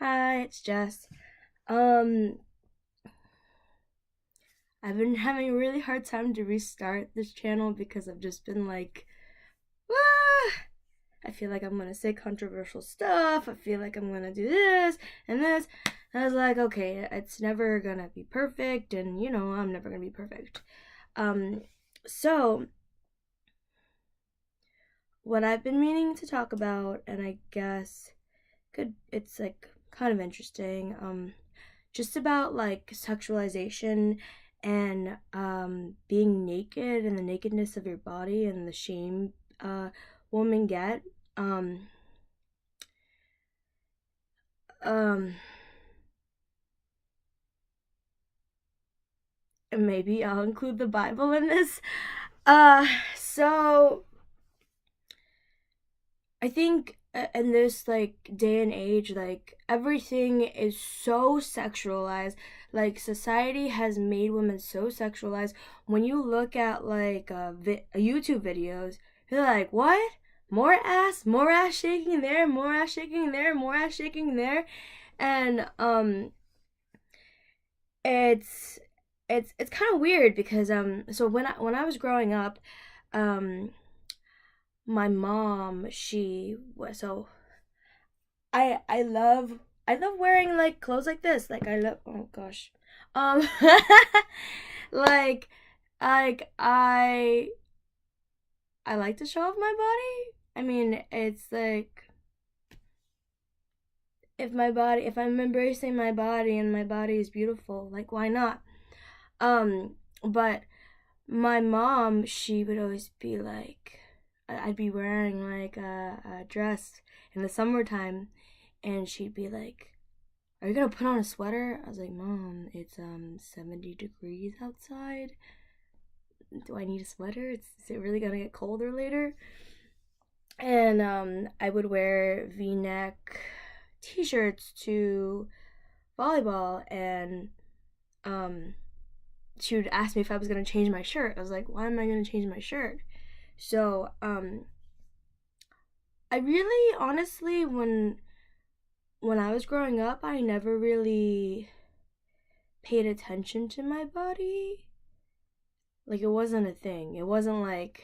Hi, it's Jess. Um, I've been having a really hard time to restart this channel because I've just been like, ah, I feel like I'm gonna say controversial stuff. I feel like I'm gonna do this and this. And I was like, okay, it's never gonna be perfect, and I'm never gonna be perfect. Um, so what I've been meaning to talk about, and I guess it's like kind of interesting. Just about like sexualization and being naked and the nakedness of your body and the shame women get. Um, um, and maybe I'll include the Bible in this. So I think in this like day and age, like everything is so sexualized. Like society has made women so sexualized. When you look at like YouTube videos, you're like, what? More ass shaking there, more ass shaking there, more ass shaking there, and it's it's kind of weird because so when I was growing up, um my mom, she was so I love wearing like clothes like this. Like I love, oh gosh. Um like like I like to show off my body. I mean, it's like if I'm embracing my body and my body is beautiful, like why not? But my mom, she would always be like, I'd be wearing like a dress in the summertime, and she'd be like, "Are you gonna put on a sweater?" I was like, "Mom, it's 70 degrees outside. Do I need a sweater? Is it really gonna get colder later?" And I would wear V-neck t-shirts to volleyball, and um she would ask me if I was gonna change my shirt. I was like, "Why am I gonna change my shirt?" So I really honestly when I was growing up, I never really paid attention to my body. Like it wasn't a thing. It wasn't like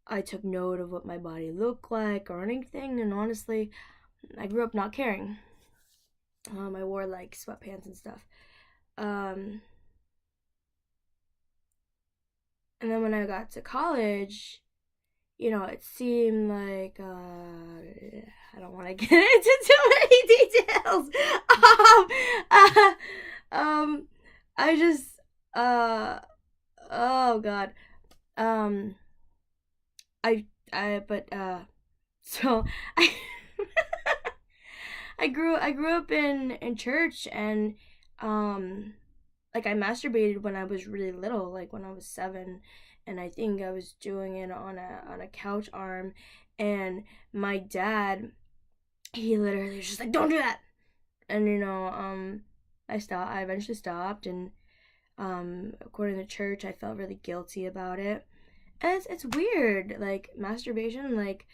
I took note of what my body looked like or anything. And honestly, I grew up not caring. I wore like sweatpants and stuff. Um, and then when I got to college, it seemed like I don't want to get into too many details. Um, uh, um, I just oh god. Um, but so I I grew up in church, and um like I masturbated when I was really little, like when I was 7, and I think I was doing it on a couch arm, and my dad, he literally was just like, "Don't do that." And I eventually stopped, and according to church, I felt really guilty about it. And it's weird, like masturbation, like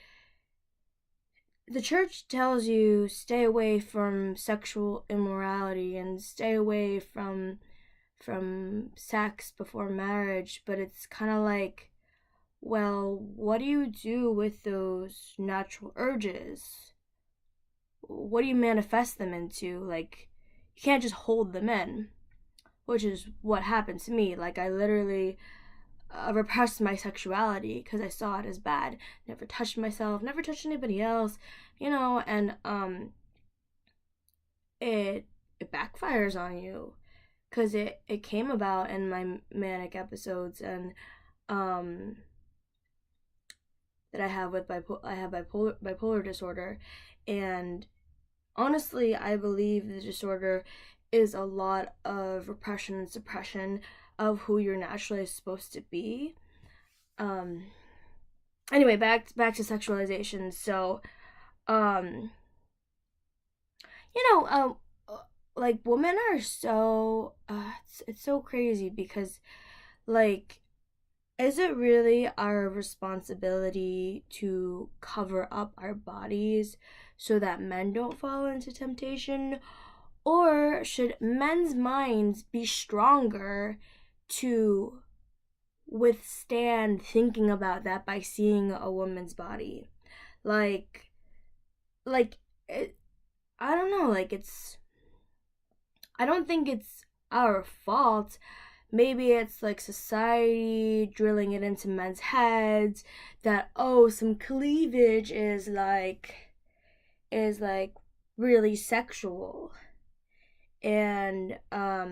the church tells you stay away from sexual immorality and stay away from sex before marriage, but it's kind of like, well, what do you do with those natural urges? What do you manifest them into? Like, you can't just hold them in, which is what happened to me. Like, I literally repressed my sexuality because I saw it as bad. Never touched myself, never touched anybody else, and it it backfires on you because it came about in my manic episodes, and um that I have with bipolar disorder. And honestly, I believe the disorder is a lot of repression and suppression of who you're naturally supposed to be. um Anyway, back to sexualization. So um you know like women are so it's so crazy because like is it really our responsibility to cover up our bodies so that men don't fall into temptation? Or should men's minds be stronger to withstand thinking about that by seeing a woman's body? Like, like, it, I don't know, like, I don't think it's our fault. Maybe it's like society drilling it into men's heads that, oh, some cleavage is like really sexual. And I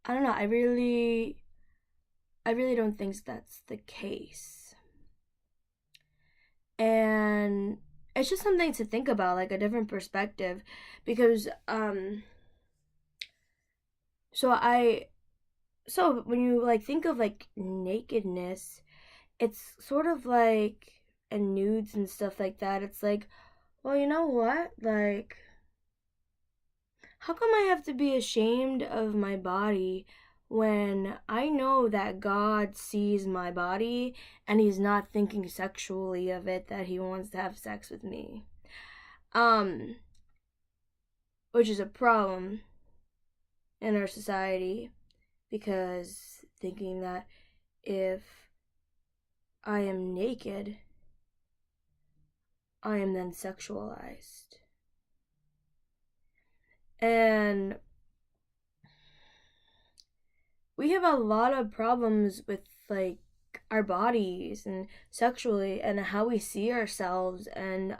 don't know, I really don't think that's the case. And it's just something to think about, like a different perspective, because so I so when you like think of like nakedness, it's sort of like, and nudes and stuff like that, it's like, well, you know what? Like, how come I have to be ashamed of my body when I know that God sees my body and he's not thinking sexually of it, that he wants to have sex with me? Um, which is a problem in our society, because thinking that if I am naked, I am then sexualized. And we have a lot of problems with like our bodies and sexually and how we see ourselves. And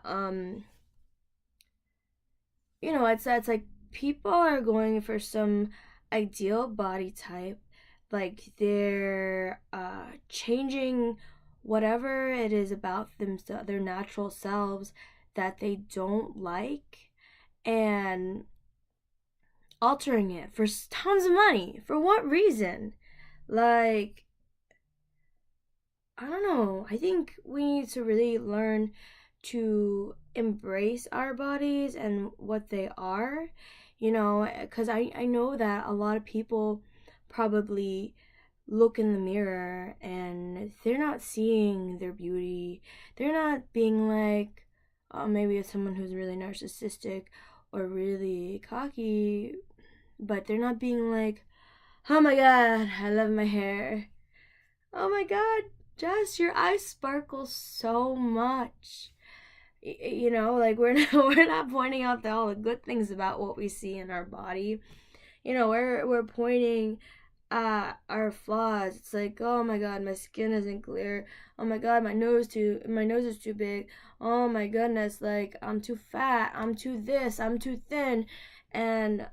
it's like people are going for some ideal body type, like they're changing whatever it is about themselves, their natural selves, that they don't like, and altering it for tons of money. For what reason? Like, I don't know. I think we need to really learn to embrace our bodies and what they are, because I know that a lot of people probably look in the mirror and they're not seeing their beauty. They're not being like, oh, maybe it's someone who's really narcissistic or really cocky, but they're not being like, oh my god, I love my hair. Oh my god, Jess, your eyes sparkle so much. Like we're not pointing out all the good things about what we see in our body. We're pointing at our flaws. It's like, oh my god, my skin isn't clear. Oh my god, my nose is too big. Oh my goodness, like I'm too fat. I'm too this. I'm too thin. And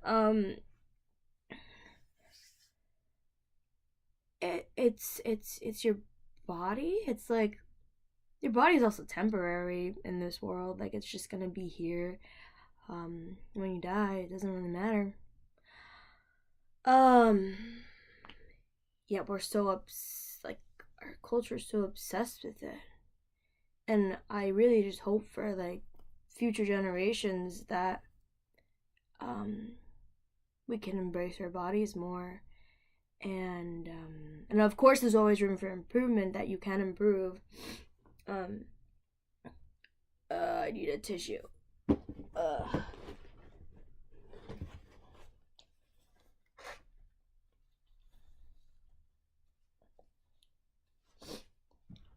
it's your body. It's like your body is also temporary in this world. Like it's just gonna be here. When you die, it doesn't really matter. Um, yeah, we're so like our culture is so obsessed with it, and I really just hope for like future generations that um we can embrace our bodies more. And of course there's always room for improvement, that you can improve. um I need a tissue. uh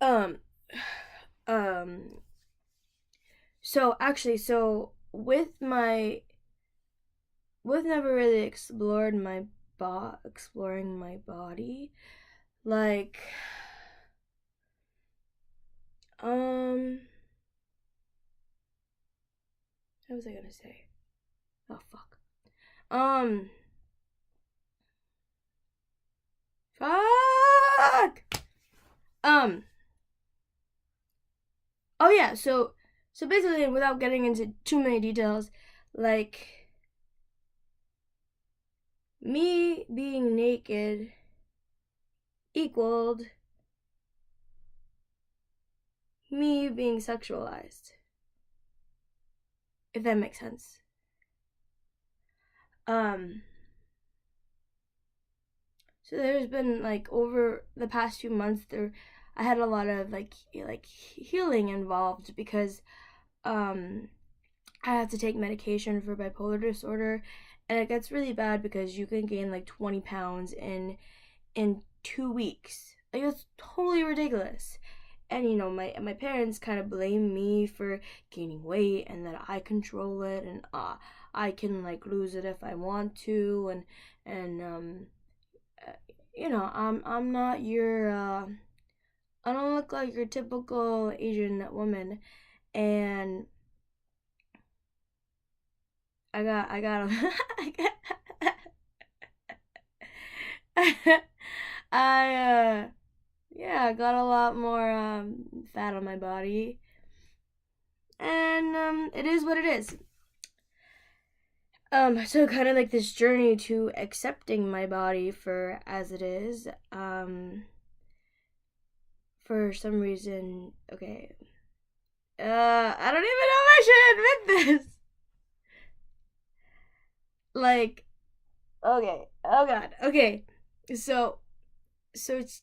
um um so actually, with never really exploring my body, like, um what was I gonna say? Oh fuck. um Fuck. um oh yeah, so basically, without getting into too many details, like, me being naked equaled me being sexualized, if that makes sense. um So there's been like over the past few months there I had a lot of like healing involved because um I have to take medication for bipolar disorder, and it gets really bad because you can gain like 20 pounds in 2 weeks. Like it's totally ridiculous. And my parents kind of blame me for gaining weight and that I control it, and I can like lose it if I want to, and uh, I'm not your I don't look like your typical Asian woman, and I got I yeah, I got a lot more fat on my body, and it is what it is. So kind of like this journey to accepting my body for as it is. For some reason, okay. I don't even know if I should admit this. Like, okay, oh god, okay. So, so it's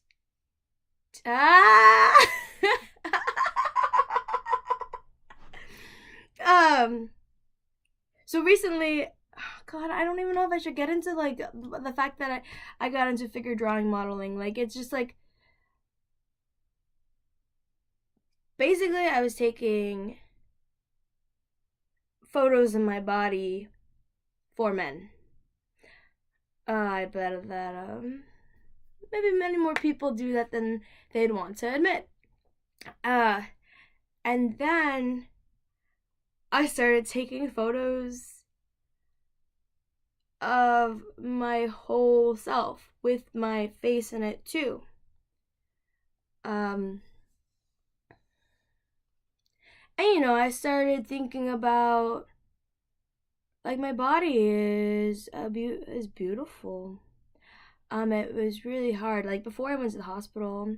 ah. um. So recently, God, I don't even know if I should get into like the fact that I got into figure drawing modeling. Like it's just like basically I was taking photos of my body for men. I bet that maybe many more people do that than they'd want to admit. Uh and then I started taking photos of my whole self with my face in it too. Um and I started thinking about like my body is beautiful. It was really hard. Like before I went to the hospital,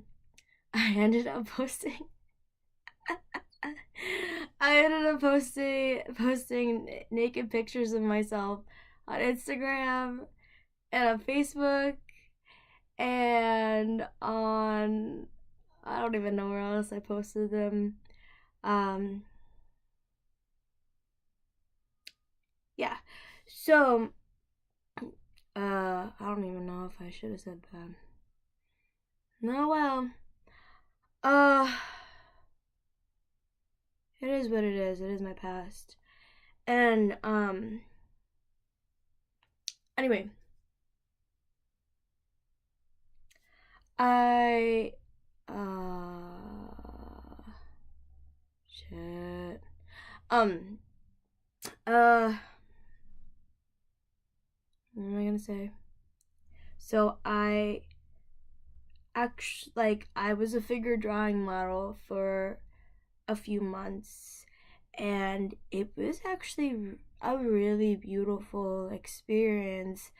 I ended up posting. I ended up posting naked pictures of myself on Instagram and on Facebook and on I don't even know where else I posted them. Um, yeah. So I don't even know if I should have said that. No, well, uh, it is what it is. It is my past. And anyway, I shit. Um what am I gonna say? So I was a figure drawing model for a few months, and it was actually a really beautiful experience.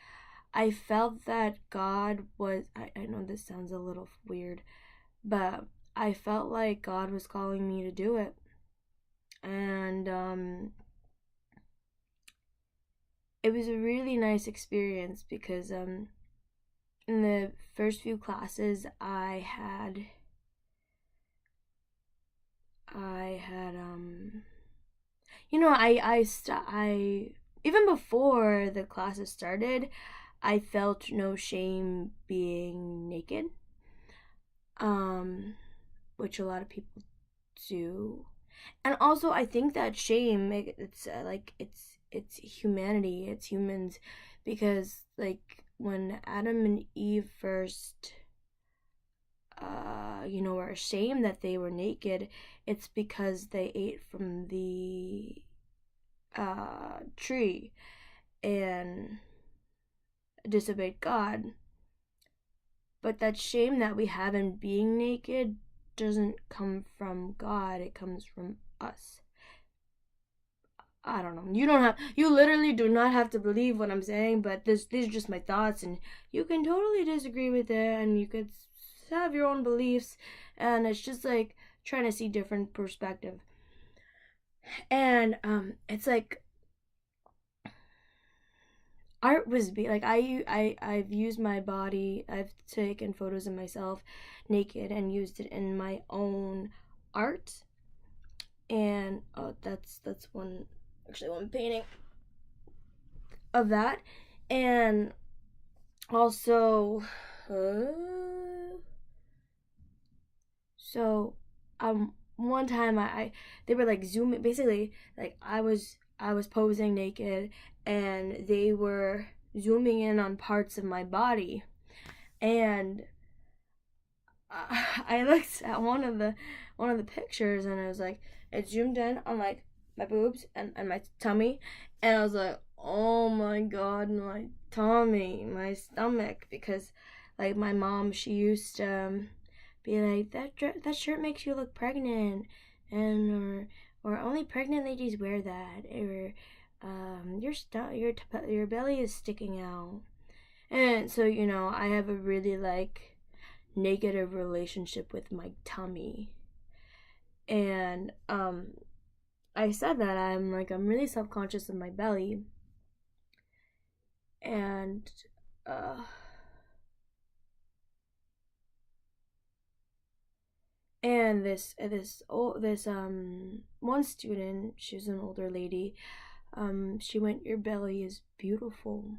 I felt that God was, I know this sounds a little weird, but I felt like God was calling me to do it. And it was a really nice experience because in the first few classes I had I even before the classes started, I felt no shame being naked, um, which a lot of people do, and also I think that shame it's like it's humanity, it's humans, because like when Adam and Eve first were ashamed that they were naked, it's because they ate from the tree and disobeyed God. But that shame that we have in being naked doesn't come from God, it comes from us. I don't know. You literally do not have to believe what I'm saying, but these are just my thoughts, and you can totally disagree with it, and you could have your own beliefs, and it's just like trying to see different perspective. And it's like art was like I've used my body. I've taken photos of myself naked and used it in my own art. And oh, that's one, actually one painting of that. And also so one time I they were like zooming, basically like I was posing naked and they were zooming in on parts of my body. And I looked at one of the pictures and I was like, it zoomed in on like my boobs and my tummy, and I was like, oh my god, my tummy, my stomach, because like my mom, she used to be like, that shirt makes you look pregnant, and or only pregnant ladies wear that, or your belly is sticking out. And so, I have a really like negative relationship with my tummy. And I said that I'm really self-conscious of my belly. And uh and this one student, she was an older lady, she went, your belly is beautiful.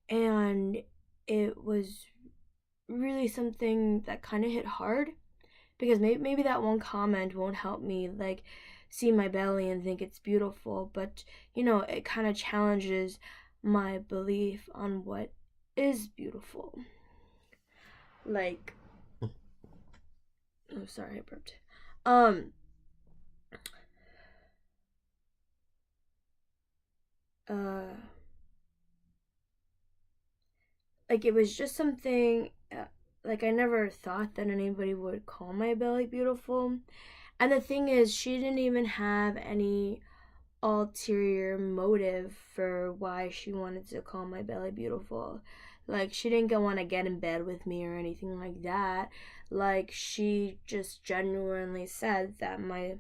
And it was really something that kind of hit hard, because maybe that one comment won't help me like see my belly and think it's beautiful, but it kind of challenges my belief on what is beautiful. Like, oh, sorry, I burped. Um, uh, like it was just something. Like, I never thought that anybody would call my belly beautiful. And the thing is, she didn't even have any ulterior motive for why she wanted to call my belly beautiful. Like, she didn't want to get in bed with me or anything like that. Like, she just genuinely said that my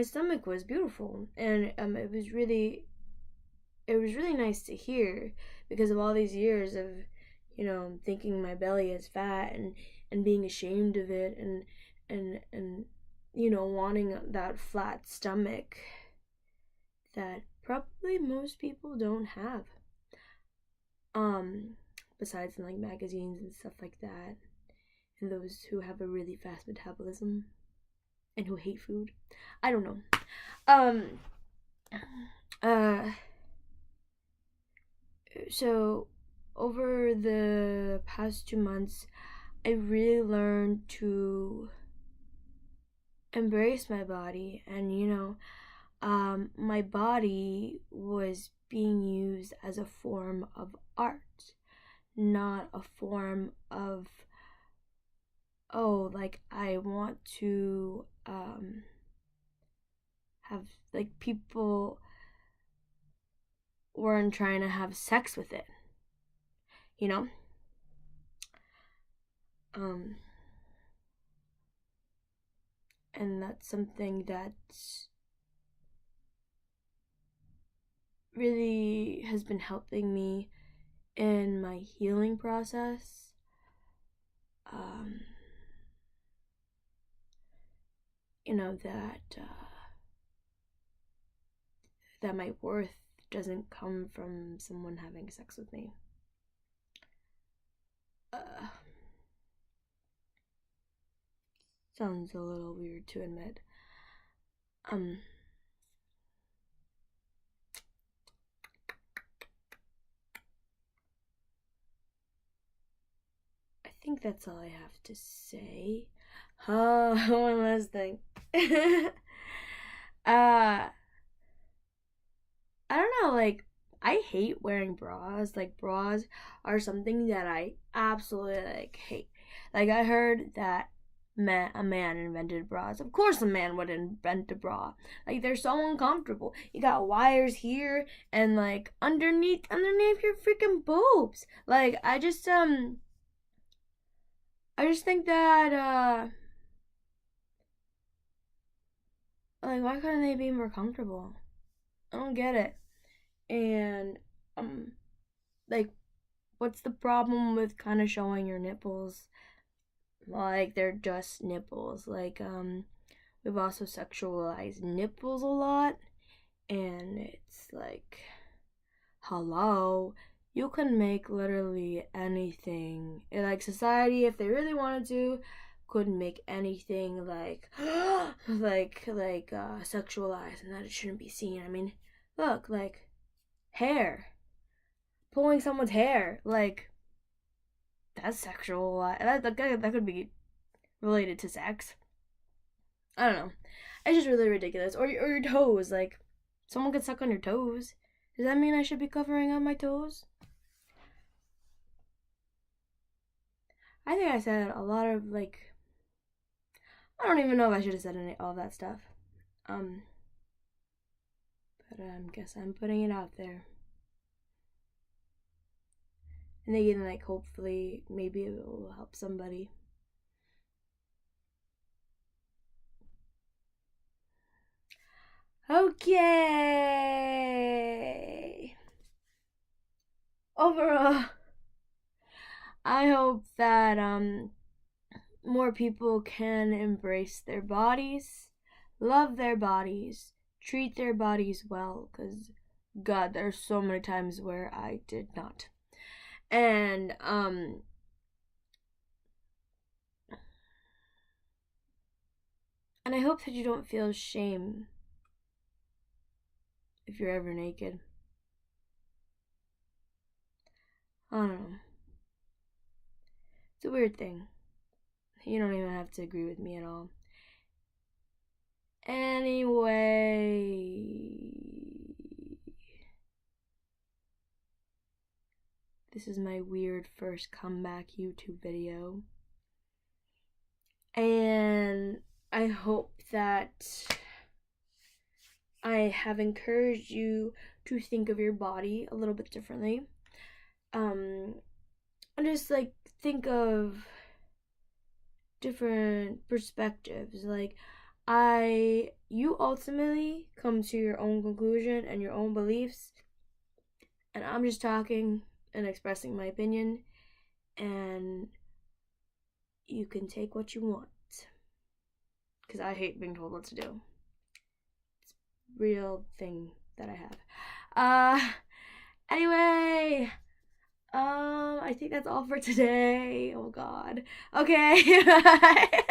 stomach was beautiful. And it was really nice to hear, because of all these years of thinking my belly is fat, and being ashamed of it, and wanting that flat stomach that probably most people don't have. Um, Besides in like magazines and stuff like that, and those who have a really fast metabolism and who hate food. I don't know. Um, uh, so over the past 2 months, I really learned to embrace my body, and my body was being used as a form of art, not a form of, oh, like I want to have, like, people weren't trying to have sex with it, you know? Um and that's something that really has been helping me in my healing process. Um that my worth doesn't come from someone having sex with me. Uh, Sounds a little weird to admit. Um, I think that's all I have to say. Oh, one last thing. uh, I don't know, like, I hate wearing bras. Like, bras are something that I absolutely like hate. Like, I heard that a man invented bras. Of course a man would invent a bra. Like, they're so uncomfortable. You got wires here and like underneath your freaking boobs. Like, I just think that like, why couldn't they be more comfortable? I don't get it. And like, what's the problem with kind of showing your nipples? Like, they're just nipples. Like, we've also sexualized nipples a lot, and it's like, hello, you can make literally anything. And like society, if they really wanted to, could make anything like sexualized and that it shouldn't be seen. I mean, look, like hair, pulling someone's hair, like that's sexual. That could be related to sex. I don't know. It's just really ridiculous. Or your toes, like someone could suck on your toes. Does that mean I should be covering up my toes? I think I said a lot of like, I don't even know if I should have said all that stuff. Um, but I guess I'm putting it out there. And again, like hopefully maybe it will help somebody. Okay. Overall, I hope that more people can embrace their bodies, love their bodies, treat their bodies well, because God, there's so many times where I did not. And I hope that you don't feel shame if you're ever naked. I don't know. It's a weird thing. You don't even have to agree with me at all. Anyway, this is my weird first comeback YouTube video. And I hope that I have encouraged you to think of your body a little bit differently. And just like think of different perspectives. Like, you ultimately come to your own conclusion and your own beliefs, and I'm just talking and expressing my opinion, and you can take what you want, because I hate being told what to do. It's a real thing that I have. Anyway, I think that's all for today. Oh God. Okay. Bye.